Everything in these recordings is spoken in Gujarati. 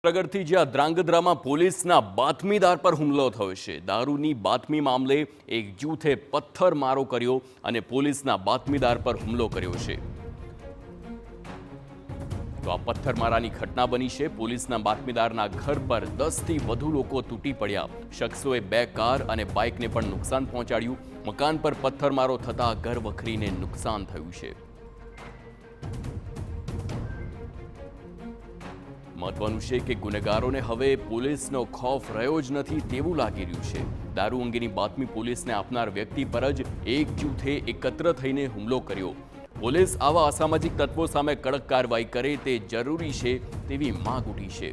પ્રગટથી જ્યાં ધ્રાંગધ્રામાં પોલીસના બાતમીદાર પર હુમલો થયો છે। દારૂની બાતમી મામલે એક જૂથે પથ્થરમારો કર્યો અને પોલીસના બાતમીદાર પર હુમલો કર્યો છે। તો આ પથ્થરમારાની ઘટના બની છે। પોલીસના બાતમીદારના ઘર પર 10 થી વધુ લોકો તૂટી પડ્યા। શખ્સોએ 2 કાર અને બાઇકને પણ નુકસાન પહોંચાડ્યું। મકાન પર પથ્થરમારો થતા ઘર વખરીને નુકસાન થયું છે। महत्वનું છે કે ગુનેગારોને હવે પોલીસનો ખૌફ રહ્યો જ નથી તેવું લાગી રહ્યું છે। દારૂ અંગેની બાતમી પોલીસને આપનાર વ્યક્તિ પર જ એક જૂથે એકત્ર થઈને હુમલો કર્યો। પોલીસ આવા અસામાજિક તત્વો સામે કડક કાર્યવાહી કરે તે જરૂરી છે તેવી માંગ ઉઠી છે।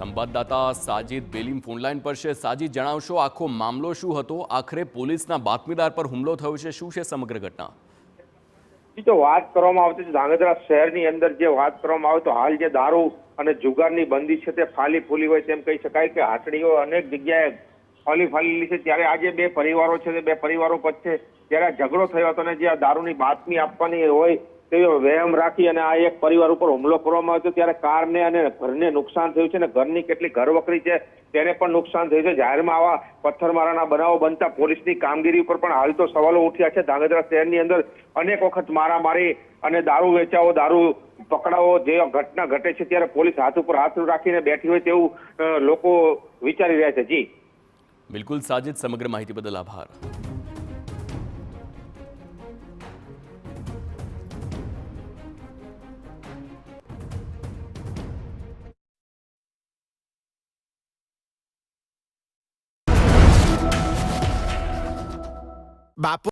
સંવાદદાતા સાजिद બેલીમ ફોનલાઈન પર છે। સાजिद, જણાવશો આખો મામલો શું હતો? આખરે પોલીસના બાતમીદાર પર હુમલો થયો છે, શું છે સમગ્ર ઘટના? તો વાત કરવામાં આવતી છે ધ્રાંગધ્રા શહેરની અંદર જે વાત કરવામાં આવે તો હાલ જે દારૂ અને જુગારની બંદી છે તે ફાલી ફૂલી હોય તેમ કહી શકાય કે હાટડીઓ અનેક જગ્યાએ ફાલી છે। ત્યારે આજે 2 પરિવારો છે તે 2 પરિવારો વચ્ચે જ્યારે ઝઘડો થયો હતો અને જે દારૂની બાતમી આપવાની હોય તેવો વહેમ રાખી અને આ એક પરિવાર ઉપર હુમલો કરવામાં આવ્યો ત્યારે કારને અને ઘરને નુકસાન થયું છે અને ઘરની કેટલી ઘરવખરી છે તેને પણ નુકસાન થયું છે। જાહેરમાં આવા પથ્થરમારાના બનાવો બનતા પોલીસની કામગીરી ઉપર પણ હાલ તો સવાલો ઉઠ્યા છે। ધ્રાંગધ્રા શહેરની અંદર અનેક વખત મારામારી અને દારૂ વેચાવો, દારૂ પકડાવો જે ઘટના ઘટે છે ત્યારે પોલીસ હાથ ઉપર હાથ રાખીને બેઠી હોય તેવું લોકો વિચારી રહ્યા છે। જી બિલકુલ સાजिद, સમગ્ર માહિતી બદલ આભાર। બાપુ